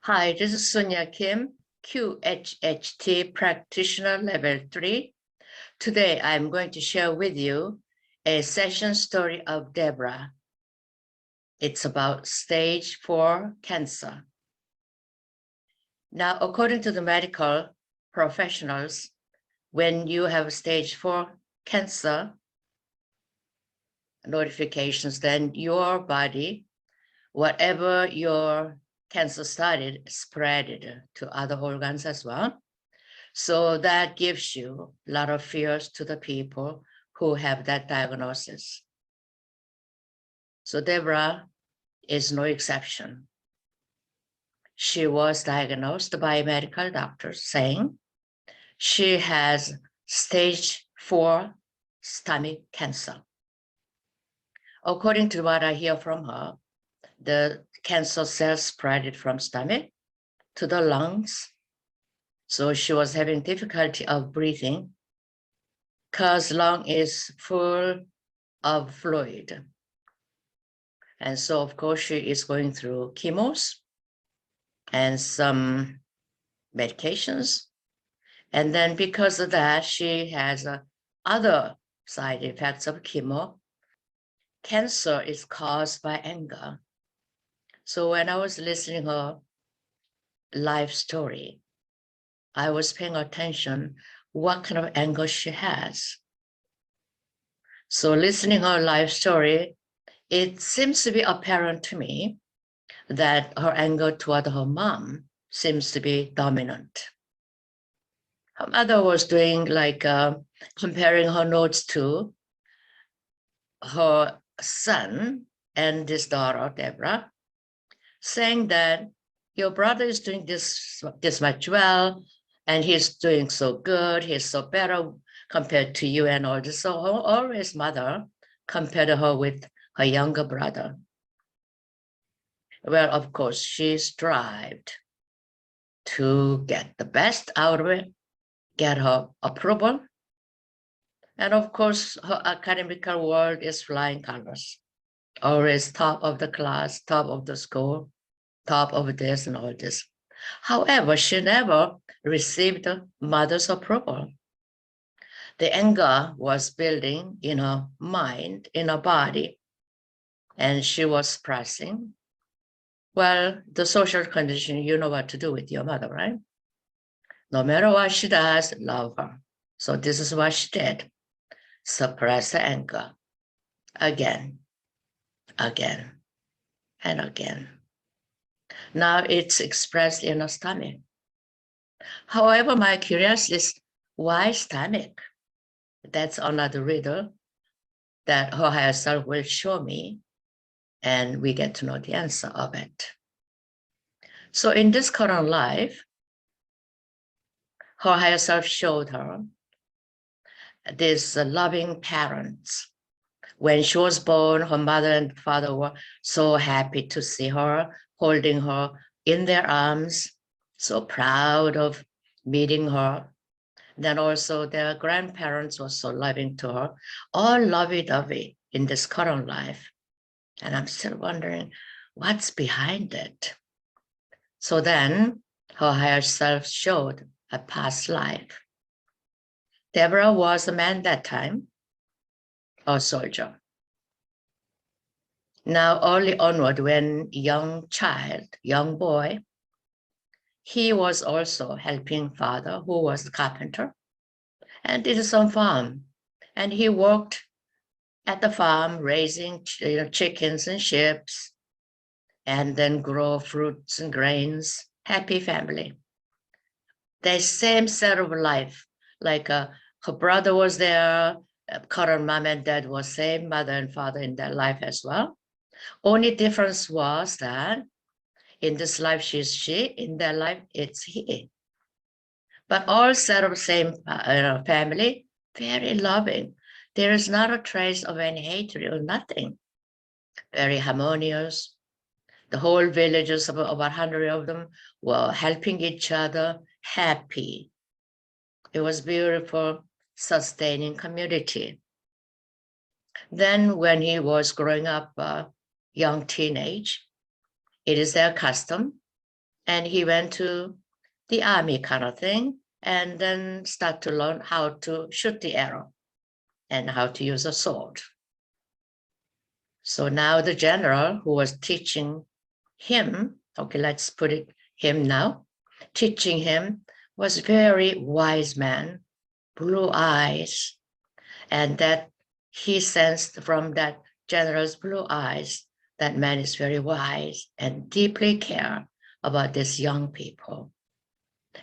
Hi, this is Soonja Kim, QHHT Practitioner Level 3. Today, I'm going to share with you a session story of Deborah. It's about stage 4 cancer. Now, according to the medical professionals, when you have stage 4 cancer notifications, then your body, whatever your cancer started, spread it to other organs as well. So that gives you a lot of fears to the people who have that diagnosis. So Deborah is no exception. She was diagnosed by medical doctors saying she has stage 4 stomach cancer. According to what I hear from her, the cancer cells spread from stomach to the lungs. So she was having difficulty of breathing because lung is full of fluid. And so, of course, she is going through chemos and some medications. And then because of that, she has other side effects of chemo. Cancer is caused by anger. So when I was listening to her life story, I was paying attention what kind of anger she has. So listening to her life story, it seems to be apparent to me that her anger toward her mom seems to be dominant. Her mother was doing like comparing her notes to her son and his daughter, Deborah, saying that your brother is doing this much well, and he's doing so good, he's so better compared to you and all this. So always mother compared her with her younger brother. Well, of course, she strived to get the best out of it, get her approval. And of course, her academical world is flying colors. Always top of the class, top of the school, top of this and all this. However, she never received mother's approval. The anger was building in her mind, in her body, and she was pressing. Well, the social condition, you know what to do with your mother, right? No matter what she does, love her. So this is what she did. Suppress the anger again, again, and again. Now it's expressed in her stomach. However, my curiosity is, why stomach? That's another riddle that her higher self will show me, and we get to know the answer of it. So in this current life, her higher self showed her these loving parents. When she was born, her mother and father were so happy to see her, holding her in their arms, so proud of meeting her. Then also their grandparents were so loving to her, all lovey-dovey in this current life. And I'm still wondering what's behind it. So then her higher self showed a past life. Deborah was a man that time, a soldier. Now, early onward, when young child, young boy, he was also helping father, who was a carpenter, and did some farm. And he worked at the farm, raising chickens and sheep, and then grow fruits and grains. Happy family. The same set of life, like her brother was there, current mom and dad was same mother and father in their life as well. Only difference was that in this life she's she, in their life it's he. But all set of same family, very loving. There is not a trace of any hatred or nothing. Very harmonious. The whole villages, about 100 of them, were helping each other, happy. It was beautiful, sustaining community. Then when he was growing up, young teenage, it is their custom And he went to the army kind of thing, and then start to learn how to shoot the arrow and how to use a sword. So now the general who was teaching him, okay, let's put it him now, teaching him was very wise man, blue eyes, and that he sensed from that general's blue eyes that man is very wise and deeply care about these young people.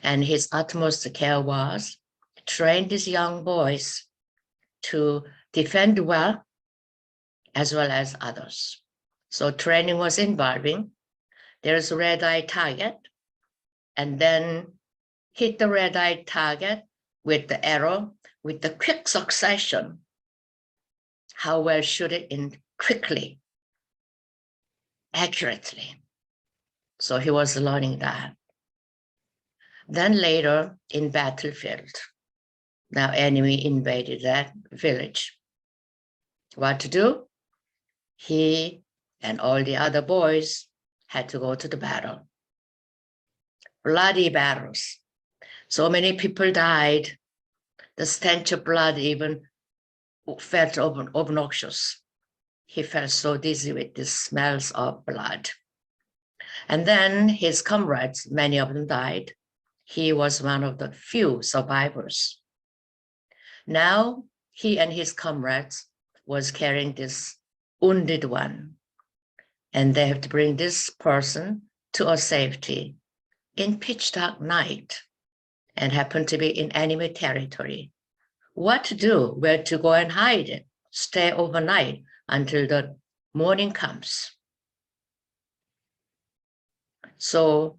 And his utmost care was train these young boys to defend well as well as others. So training was involving, there's a red-eye target, and then hit the red-eye target with the arrow with the quick succession. How well shoot it in quickly, accurately. So he was learning that. Then later in battlefield, now enemy invaded that village. What to do? He and all the other boys had to go to the battle. Bloody battles. So many people died. The stench of blood even felt obnoxious. He felt so dizzy with the smells of blood. And then his comrades, many of them died. He was one of the few survivors. Now he and his comrades was carrying this wounded one, and they have to bring this person to a safety in pitch dark night and happen to be in enemy territory. What to do, where to go and hide, stay overnight until the morning comes. So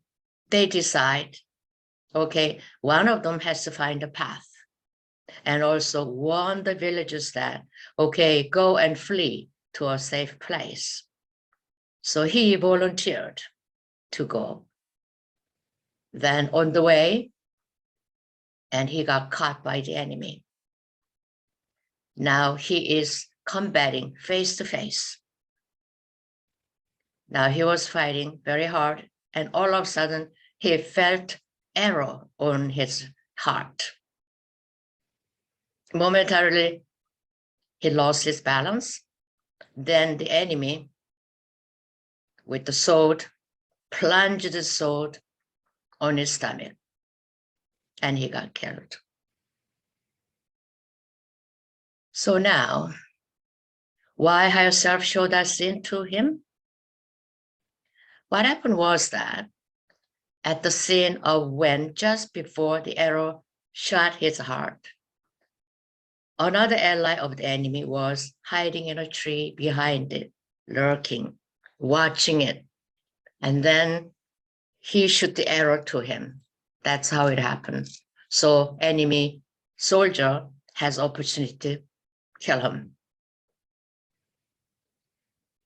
they decide, okay, one of them has to find a path and also warn the villagers that, okay, go and flee to a safe place. So he volunteered to go. Then on the way, and he got caught by the enemy. Now he is combating face to face. Now he was fighting very hard, and all of a sudden he felt arrow on his heart. Momentarily, he lost his balance. Then the enemy, with the sword, plunged the sword on his stomach, and he got killed. So now, why higher self showed that scene to him? What happened was that at the scene of when just before the arrow shot his heart, another ally of the enemy was hiding in a tree behind it, lurking, watching it. And then he shot the arrow to him. That's how it happened. So enemy soldier has opportunity to kill him.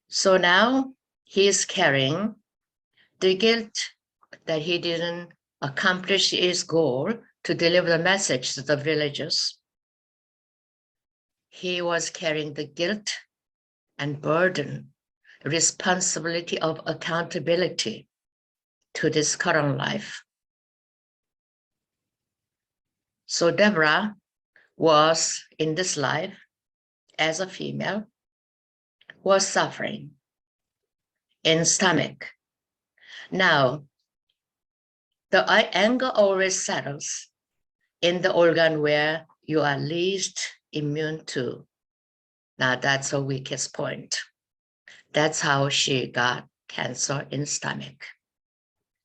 So now he is carrying the guilt that he didn't accomplish his goal to deliver the message to the villagers. He was carrying the guilt and burden, responsibility of accountability to this current life. So Deborah was in this life as a female, was suffering in stomach. Now, the anger always settles in the organ where you are least immune to. Now that's her weakest point. That's how she got cancer in stomach.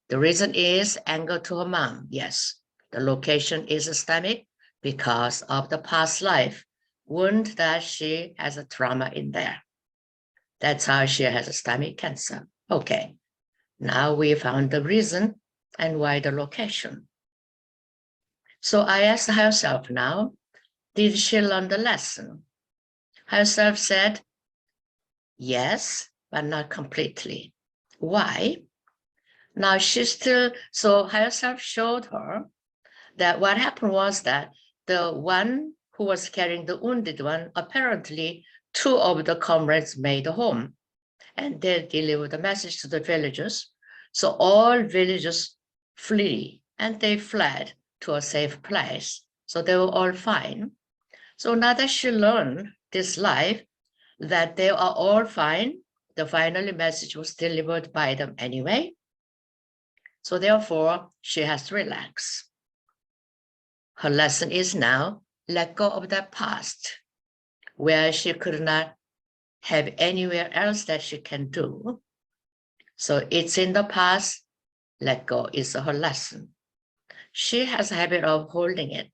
The reason is anger to her mom. Yes, the location is the stomach because of the past life wound that she has a trauma in there. That's how she has a stomach cancer. Okay, now we found the reason and why the location. So I asked herself now, did she learn the lesson? Herself said, yes, but not completely. Why? Now she still, so herself showed her that what happened was that the one who was carrying the wounded one, apparently two of the comrades made a home and they delivered the message to the villagers. So all villagers flee, and they fled to a safe place. So they were all fine. So now that she learned this life, that they are all fine, the final message was delivered by them anyway. So therefore, she has to relax. Her lesson is now, let go of that past, where she could not have anywhere else that she can do. So it's in the past, let go is her lesson. She has a habit of holding it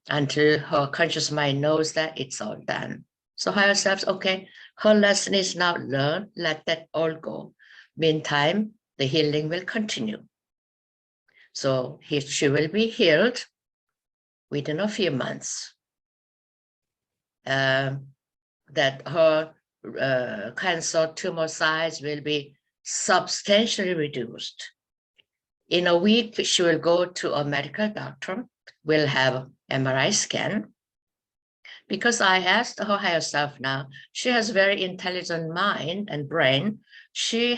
until her conscious mind knows that it's all done. So higher self, okay, her lesson is now learn, let that all go. Meantime, the healing will continue. So she will be healed within a few months. That her cancer tumor size will be substantially reduced. In a week, she will go to a medical doctor, will have MRI scan. Because I asked her higher self now, she has very intelligent mind and brain. She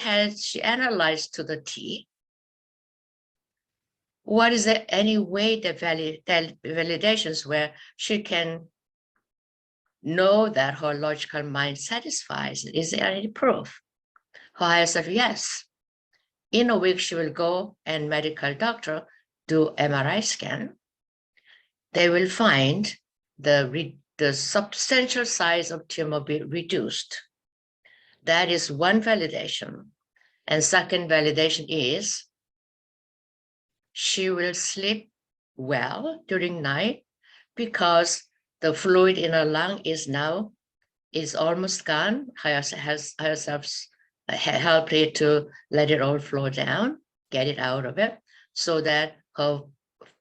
analyzed to the T. What is there any way the validations where she can know that her logical mind satisfies? Is there any proof? Her higher self, yes. In a week, she will go and medical doctor do MRI scan. They will find the substantial size of tumor be reduced. That is one validation. And second validation is she will sleep well during night because the fluid in her lung is almost gone. Has herself helped her to let it all flow down, get it out of it, so that her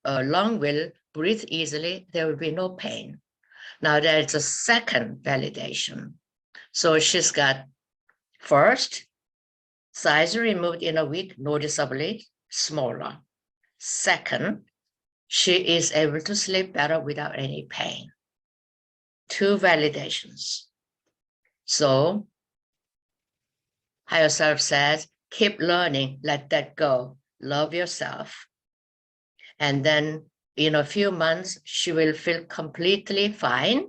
lung will breathe easily. There will be no pain. Now there's a second validation. So she's got first, size removed in a week, noticeably smaller. Second, she is able to sleep better without any pain. Two validations. So higher self says, keep learning, let that go, love yourself. And then in a few months, she will feel completely fine.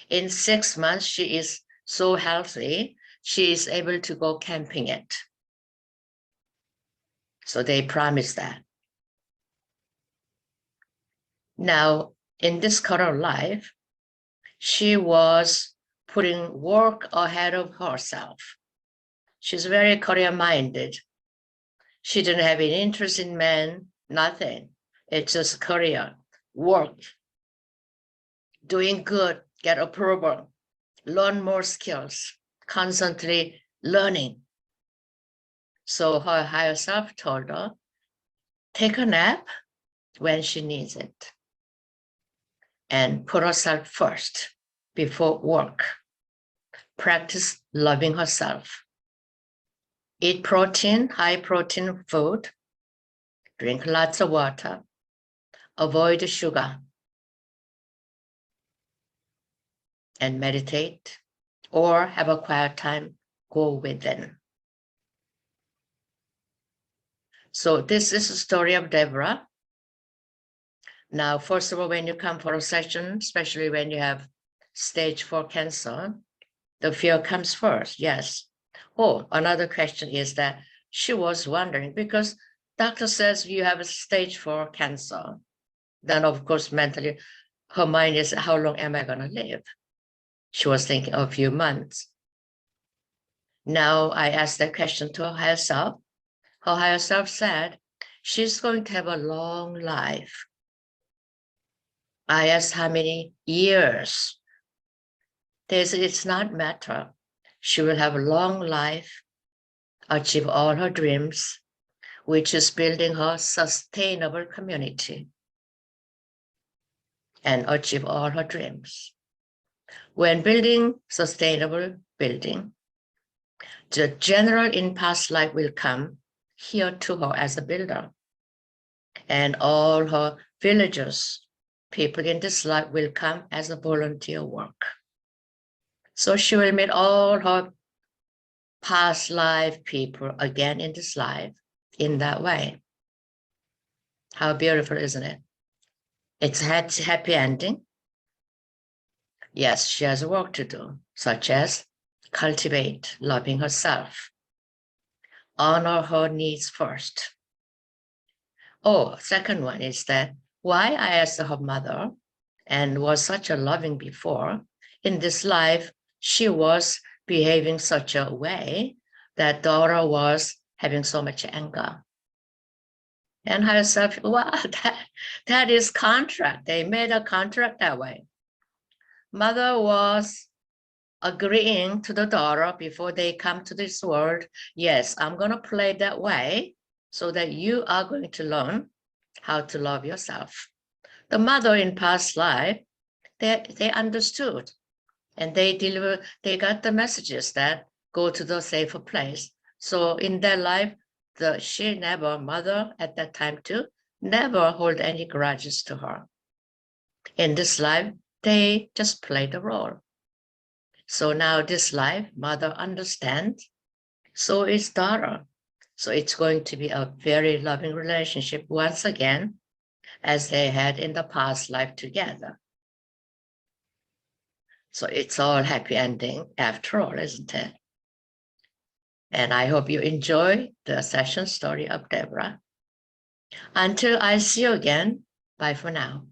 In 6 months, she is so healthy, she is able to go camping it. So they promise that. Now, in this current life, she was putting work ahead of herself. She's very career-minded. She didn't have any interest in men, nothing. It's just career, work, doing good, get approval, learn more skills, constantly learning. So her higher self told her, take a nap when she needs it and put herself first before work. Practice loving herself. Eat protein, high protein food, drink lots of water, avoid sugar, and meditate, or have a quiet time, go within. So this is the story of Deborah. Now, first of all, when you come for a session, especially when you have stage 4 cancer, the fear comes first, yes. Oh, another question is that she was wondering, because doctor says you have a stage 4 cancer, then of course mentally, her mind is, how long am I gonna live? She was thinking of a few months. Now I asked that question to her higher self. Her higher self said, she's going to have a long life. I asked how many years. They said it's not matter. She will have a long life, achieve all her dreams, which is building her sustainable community and achieve all her dreams. When building sustainable building, the general in past life will come here to her as a builder. And all her villagers, people in this life will come as a volunteer work. So she will meet all her past life people again in this life in that way. How beautiful, isn't it? It's a happy ending. Yes, she has work to do, such as cultivate loving herself, honor her needs first. Oh, second one is that why I asked her mother and was such a loving before, in this life, she was behaving such a way that daughter was having so much anger. And herself, wow, that is contract. They made a contract that way. Mother was agreeing to the daughter before they come to this world. Yes, I'm going to play that way so that you are going to learn how to love yourself. The mother in past life, they understood and they got the messages that go to the safer place. So in their life, she never, mother at that time too, never hold any grudges to her. In this life, they just play the role. So now this life, mother understands, so is daughter. So it's going to be a very loving relationship once again, as they had in the past life together. So it's all happy ending after all, isn't it? And I hope you enjoy the session story of Deborah. Until I see you again, bye for now.